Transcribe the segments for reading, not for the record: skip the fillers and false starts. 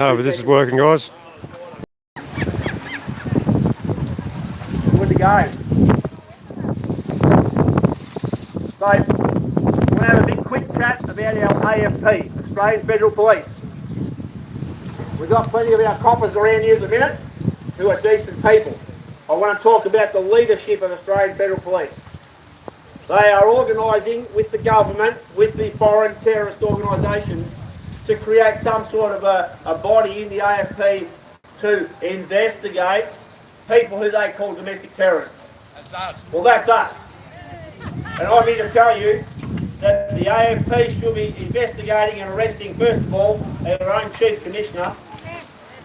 No, but this is working, guys. Good to go. So, we're going to have a big quick chat about our AFP, Australian Federal Police. We've got plenty of our coppers around here at the minute who are decent people. I want to talk about the leadership of Australian Federal Police. They are organising with the government, with the foreign terrorist organisations, to create some sort of a body in the AFP to investigate people who they call domestic terrorists. That's us. Well, that's us. And I'm here to tell you that the AFP should be investigating and arresting, first of all, our own Chief Commissioner.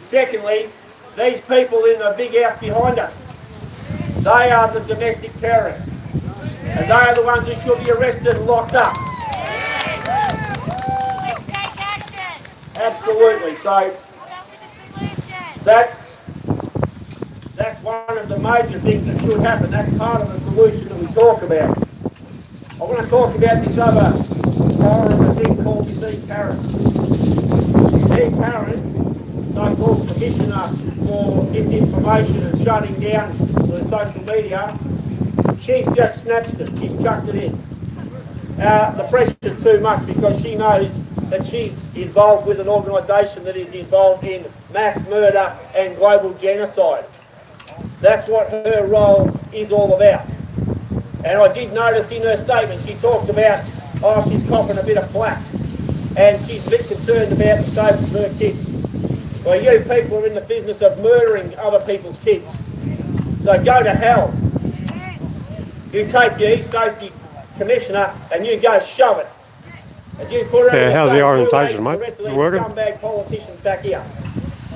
Secondly, these people in the big house behind us, they are the domestic terrorists. And they are the ones who should be arrested and locked up. Absolutely. So that's one of the major things that should happen. That's part of the solution that we talk about. I want to talk about this other horrible thing called this Karen. Karen, so-called Commissioner for Disinformation and Shutting Down the social media, she's just snatched it. She's chucked it in. The pressure's too much because she knows that she's involved with an organisation that is involved in mass murder and global genocide. That's what her role is all about. And I did notice in her statement she talked about, she's copping a bit of flack and she's a bit concerned about the safety of her kids. Well, you people are in the business of murdering other people's kids. So go to hell. You take your Safety Commissioner and you go shove it. And you put her how's the orientation, mate? The rest of these Working? scumbag politicians back here.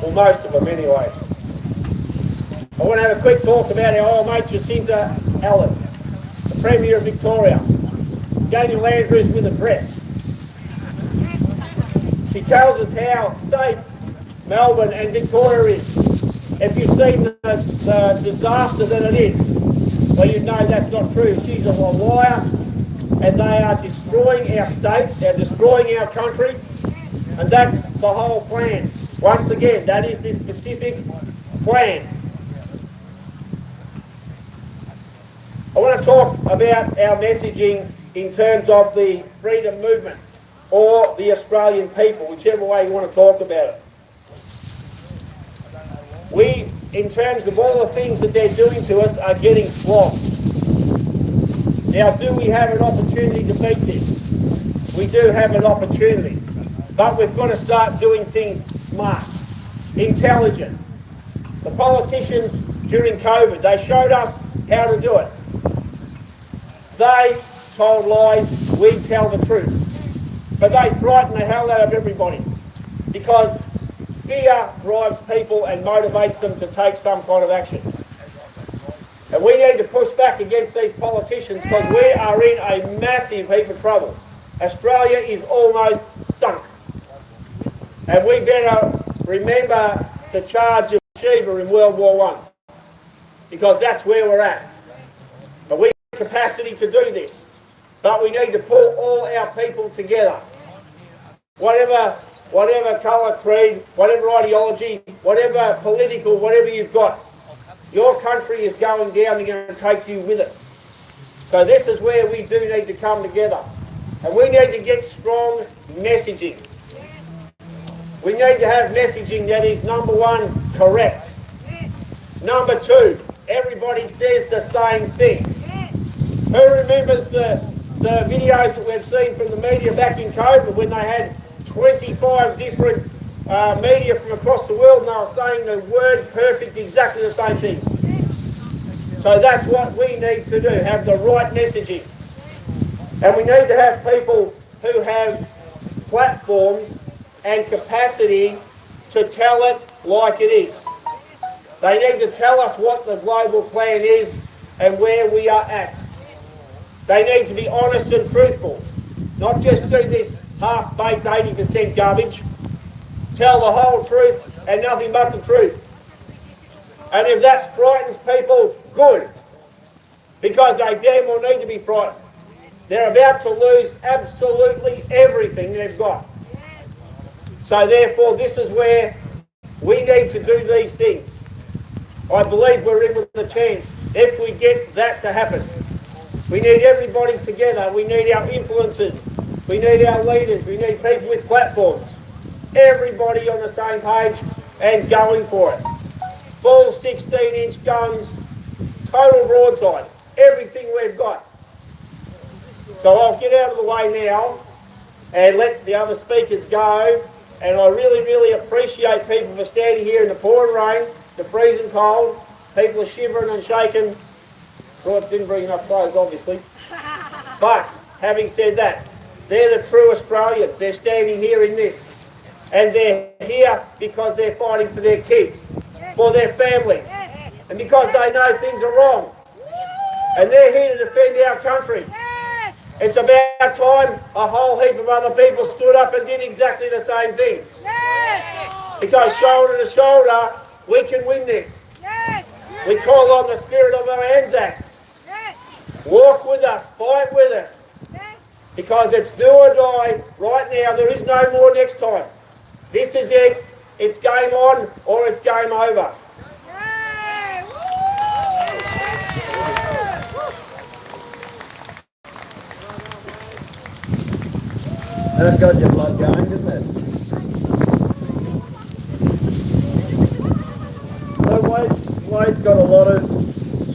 Well, most of them anyway. I want to have a quick talk about our old mate Jacinta Allen, the Premier of Victoria. Daniel Andrews with a dress. She tells us how safe Melbourne and Victoria is. If you've seen the disaster that it is, well, you know that's not true. She's a liar, and they are destroying our state, they're destroying our country, and that's the whole plan. Once again, that is the specific plan. I want to talk about our messaging in terms of the freedom movement or the Australian people, whichever way you want to talk about it. We, in terms of all the things that they're doing to us, are getting flogged. Now, do we have an opportunity to beat this? We do have an opportunity, but we've got to start doing things smart, intelligent. The politicians during COVID, they showed us how to do it. They told lies, we tell the truth. But they frighten the hell out of everybody because fear drives people and motivates them to take some kind of action. And we need to push back against these politicians because we are in a massive heap of trouble. Australia is almost sunk. And we better remember the charge of Sheba in World War I because that's where we're at. But we have capacity to do this. But we need to pull all our people together. Whatever colour, creed, whatever ideology, whatever political, whatever you've got, your country is going down and going to take you with it. So this is where we do need to come together. And we need to get strong messaging. We need to have messaging that is, number one, correct. Number two, everybody says the same thing. Who remembers the videos that we've seen from the media back in COVID when they had 25 different media from across the world and they were saying the word perfect, exactly the same thing. So that's what we need to do, have the right messaging. And we need to have people who have platforms and capacity to tell it like it is. They need to tell us what the global plan is and where we are at. They need to be honest and truthful, not just do this half-baked 80% garbage. Tell the whole truth and nothing but the truth. And if that frightens people, good, because they damn well need to be frightened. They're about to lose absolutely everything they've got. So therefore, this is where We need to do these things. I believe we're in with a chance if we get that to happen. We need everybody together. We need our influencers. We need our leaders. We need people with platforms. Everybody on the same page and going for it. Full 16-inch guns, total broadside. Everything we've got. So I'll get out of the way now and let the other speakers go. And I really, really appreciate people for standing here in the pouring rain, the freezing cold. People are shivering and shaking. Well, I didn't bring enough clothes, obviously. But, having said that, they're the true Australians. They're standing here in this. And they're here because they're fighting for their kids, for their families, and because they know things are wrong. And they're here to defend our country. It's about time a whole heap of other people stood up and did exactly the same thing. Because shoulder to shoulder, we can win this. We call on the spirit of our Anzacs. Walk with us, fight with us. Because it's do or die right now. There is no more next time. This is it. It's game on or it's game over. That's got your blood going, doesn't it? So Wade's got a lot of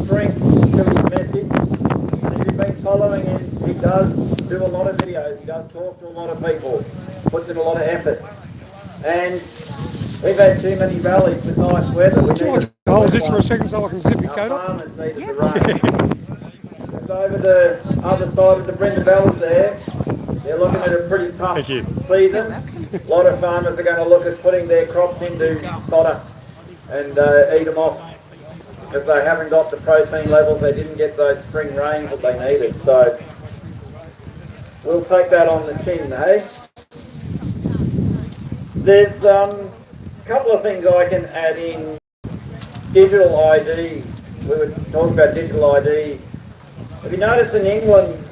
strength to his message. And if you've been following him, he does do a lot of videos. He does talk to a lot of people. Puts in a lot of effort. And we've had too many rallies with nice weather. Would you like to hold this for a second so I can zip your coat off? Farmers needed the rain. Just over the other side of the Brenda Bells there, they're looking at a pretty tough season. A lot of farmers are going to look at putting their crops into fodder and eat them off because they haven't got the protein levels. They didn't get those spring rains that they needed. So we'll take that on the chin, hey? There's a couple of things I can add in. Digital ID. We were talking about digital ID. Have you noticed in England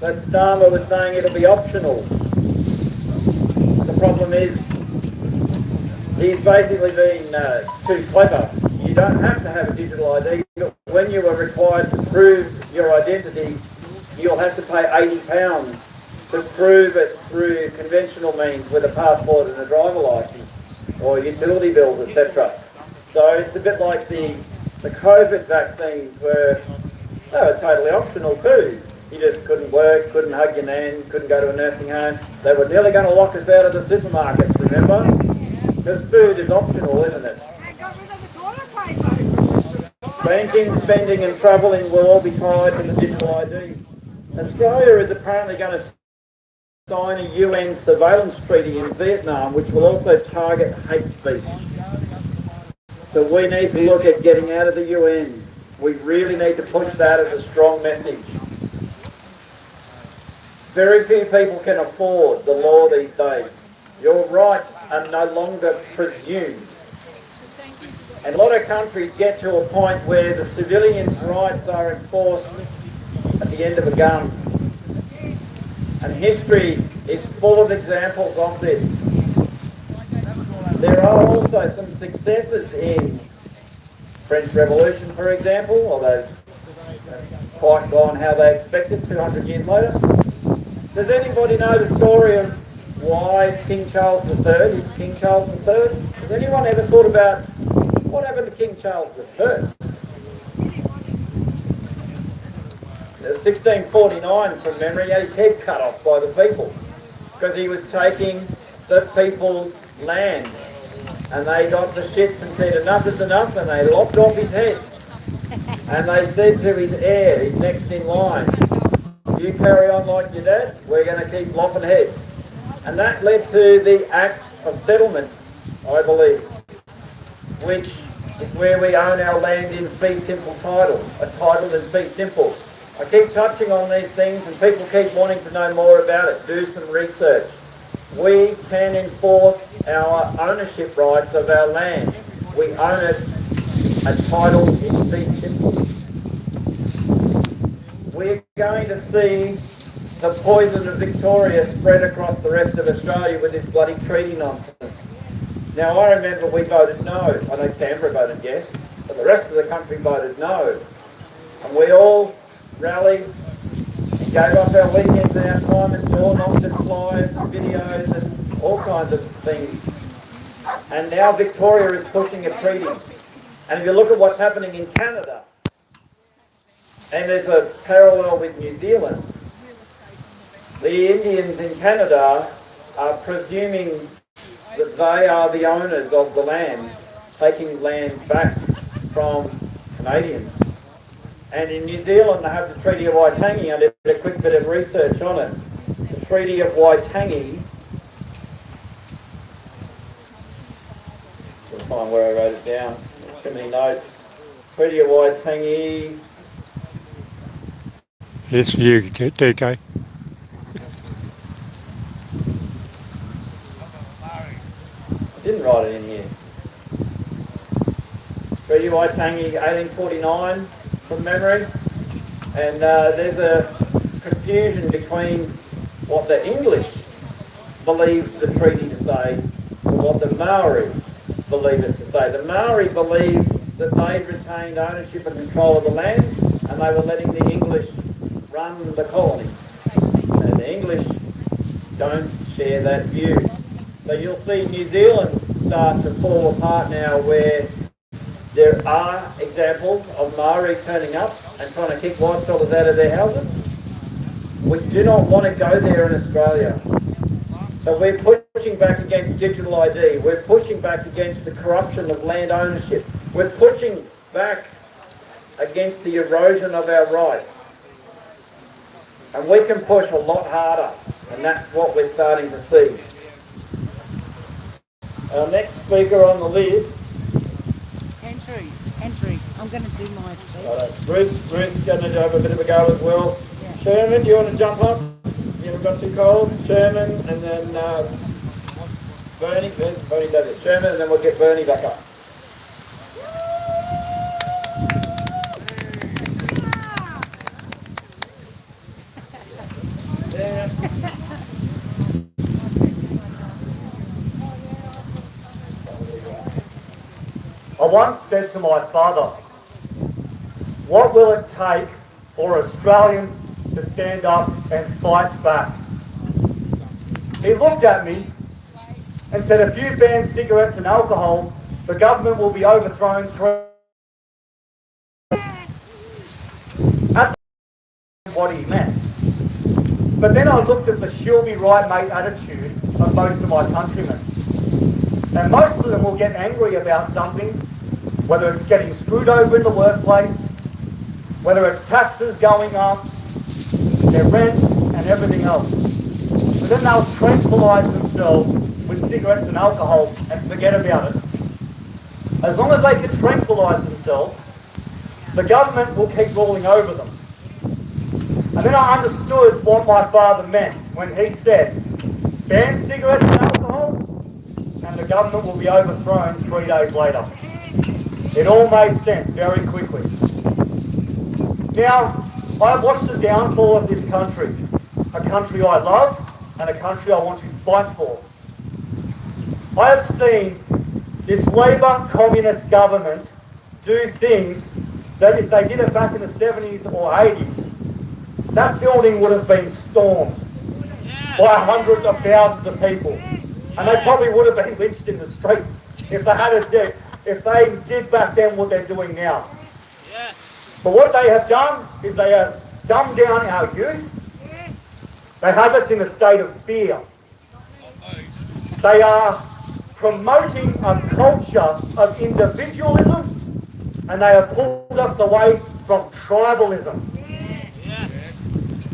that Starmer was saying it'll be optional? The problem is he's basically been too clever. You don't have to have a digital ID. When you are required to prove your identity, you'll have to pay £80 to prove it through conventional means with a passport and a driver licence or utility bills, etc. So it's a bit like the COVID vaccines where they were totally optional too. You just couldn't work, couldn't hug your nan, couldn't go to a nursing home. They were nearly going to lock us out of the supermarkets, remember? Because food is optional, isn't it? Banking, spending and travelling will all be tied to the digital ID. Australia is apparently going to sign a UN surveillance treaty in Vietnam which will also target hate speech. So we need to look at getting out of the UN. We really need to push that as a strong message. Very few people can afford the law these days. Your rights are no longer presumed. And a lot of countries get to a point where the civilians' rights are enforced at the end of a gun. And history is full of examples of this. There are also some successes in French Revolution, for example, although quite gone how they expected 200 years later. Does anybody know the story of why King Charles III is King Charles III? Has anyone ever thought about what happened to King Charles I? 1649 from memory, he had his head cut off by the people because he was taking the people's land. And they got the shits and said enough is enough, and they lopped off his head. And they said to his heir, his next in line, you carry on like your dad, we're going to keep lopping heads. And that led to the Act of Settlement, I believe, which is where we own our land in fee simple title, a title in fee simple. I keep touching on these things and people keep wanting to know more about it. Do some research. We can enforce our ownership rights of our land. We own it, a title in fee simple. We're going to see the poison of Victoria spread across the rest of Australia with this bloody treaty nonsense. Now I remember we voted no. I know Canberra voted yes, but the rest of the country voted no. And we all rallied and gave up our weekends and our time and door knocks and flyers and videos and all kinds of things. And now Victoria is pushing a treaty. And if you look at what's happening in Canada, and there's a parallel with New Zealand, the Indians in Canada are presuming that they are the owners of the land, taking land back from Canadians. And in New Zealand they have the Treaty of Waitangi. I did a quick bit of research on it. The Treaty of Waitangi, I'll find where I wrote it down, too many notes. Treaty of Waitangi. Yes, you, DK. I didn't write it in here. Treaty of Waitangi, 1849, from memory. And there's a confusion between what the English believed the treaty to say and what the Maori believed it to say. The Maori believed that they'd retained ownership and control of the land and they were letting the English run the colony. And the English don't share that view. So you'll see New Zealand start to fall apart now, where there are examples of Maori turning up and trying to kick white fellas out of their houses. We do not want to go there in Australia. So we're pushing back against digital ID. We're pushing back against the corruption of land ownership. We're pushing back against the erosion of our rights. And we can push a lot harder, and that's what we're starting to see. Our next speaker on the list. Andrew, I'm going to do my speech. Bruce going to have a bit of a go as well. Yeah. Sherman, do you want to jump up? You haven't got too cold. Sherman, and then Bernie. Bernie does it. Sherman, and then we'll get Bernie back up. Yeah. I once said to my father, what will it take for Australians to stand up and fight back? He looked at me and said, if you ban cigarettes and alcohol, the government will be overthrown through. At what he meant. But then I looked at the she'll be right mate attitude of most of my countrymen. And most of them will get angry about something, whether it's getting screwed over in the workplace, whether it's taxes going up, their rent and everything else. But then they'll tranquilise themselves with cigarettes and alcohol and forget about it. As long as they can tranquilise themselves, the government will keep ruling over them. And then I understood what my father meant when he said, ban cigarettes and alcohol, and the government will be overthrown 3 days later. It all made sense very quickly. Now, I watched the downfall of this country, a country I love and a country I want to fight for. I have seen this Labor communist government do things that if they did it back in the 70s or 80s, that building would have been stormed by hundreds of thousands of people. And they probably would have been lynched in the streets if they did back then what they're doing now. Yes. But what they have done is they have dumbed down our youth. They have us in a state of fear. They are promoting a culture of individualism, and they have pulled us away from tribalism.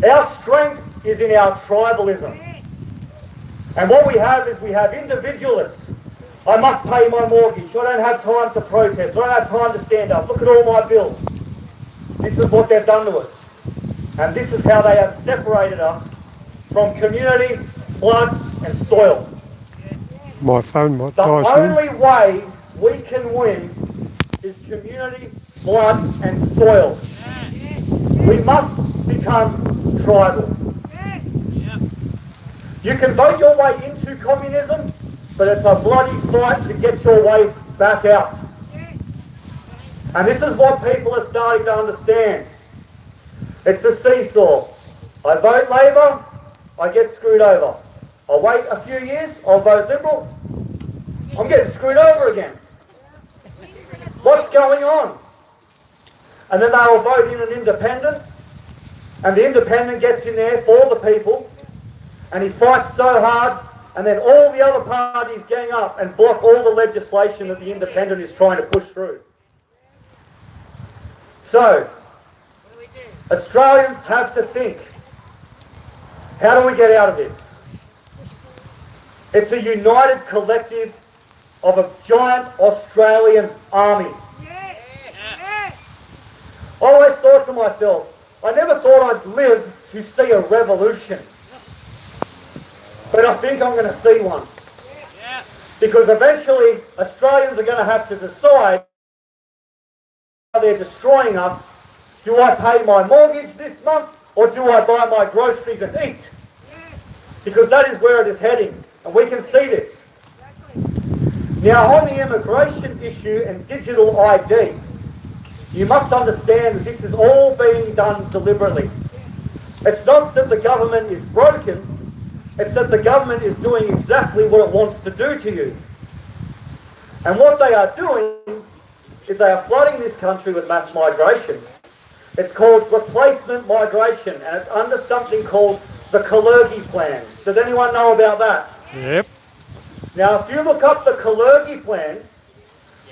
Our strength is in our tribalism. And what we have is we have individualists. I must pay my mortgage. I don't have time to protest. I don't have time to stand up. Look at all my bills. This is what they've done to us. And this is how they have separated us from community, blood and soil. My phone might The die soon. only way we can win is community, blood and soil. We must become tribal. You can vote your way into communism, but it's a bloody fight to get your way back out. And this is what people are starting to understand. It's the seesaw. I vote Labor, I get screwed over. I wait a few years, I'll vote Liberal, I'm getting screwed over again. What's going on? And then they'll vote in an independent, and the independent gets in there for the people, and he fights so hard, and then all the other parties gang up and block all the legislation that the independent is trying to push through. So, Australians have to think, how do we get out of this? It's a united collective of a giant Australian army. I always thought to myself, I never thought I'd live to see a revolution. But I think I'm going to see one. Because eventually Australians are going to have to decide how they're destroying us. Do I pay my mortgage this month or do I buy my groceries and eat? Because that is where it is heading. And we can see this. Now on the immigration issue and digital ID, you must understand that this is all being done deliberately. It's not that the government is broken, it's that the government is doing exactly what it wants to do to you. And what they are doing is they are flooding this country with mass migration. It's called replacement migration, and it's under something called the Kalergi Plan. Does anyone know about that? Yep. Now, if you look up the Kalergi Plan,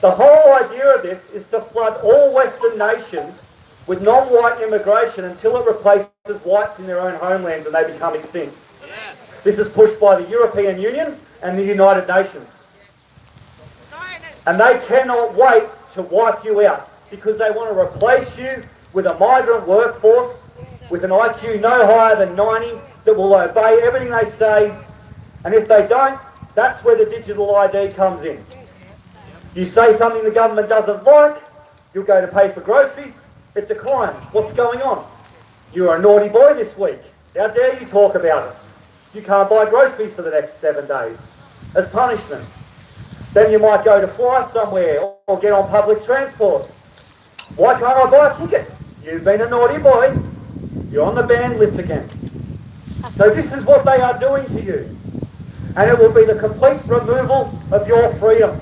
the whole idea of this is to flood all Western nations with non-white immigration until it replaces whites in their own homelands and they become extinct. This is pushed by the European Union and the United Nations. And they cannot wait to wipe you out because they want to replace you with a migrant workforce with an IQ no higher than 90 that will obey everything they say. And if they don't, that's where the digital ID comes in. You say something the government doesn't like, you'll go to pay for groceries, it declines. What's going on? You're a naughty boy this week. How dare you talk about us? You can't buy groceries for the next 7 days as punishment. Then you might go to fly somewhere or get on public transport. Why can't I buy a ticket? You've been a naughty boy. You're on the banned list again. So this is what they are doing to you. And it will be the complete removal of your freedom.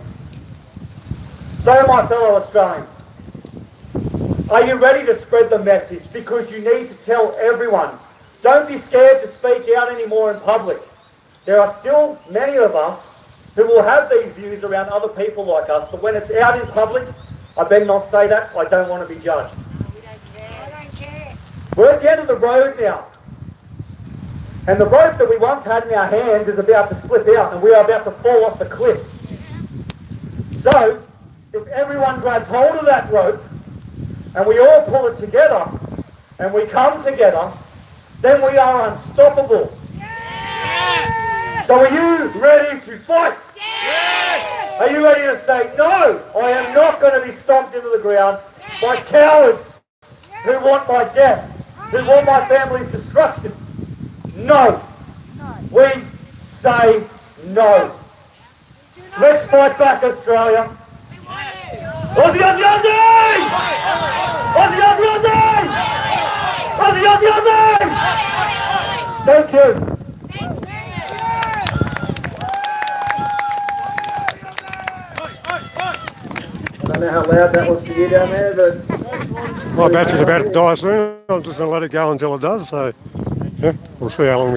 So my fellow Australians, are you ready to spread the message? Because you need to tell everyone. Don't be scared to speak out anymore in public. There are still many of us who will have these views around other people like us, but when it's out in public, I better not say that. I don't want to be judged. We don't care. I don't care. We're at the end of the road now. And the rope that we once had in our hands is about to slip out and we are about to fall off the cliff. So, if everyone grabs hold of that rope and we all pull it together and we come together, then we are unstoppable. Yes! So are you ready to fight? Yes! Are you ready to say, no, I am not going to be stomped into the ground by cowards who want my death, who want my family's destruction? No. We say no. Let's fight back, Australia. Aussie, Aussie, Aussie! Aussie, Aussie, Aussie! Aussie, Aussie, Aussie! Thank you. I don't know how loud that was for you down there, but... My battery's about to die soon. I'm just going to let it go until it does, so yeah, we'll see how long we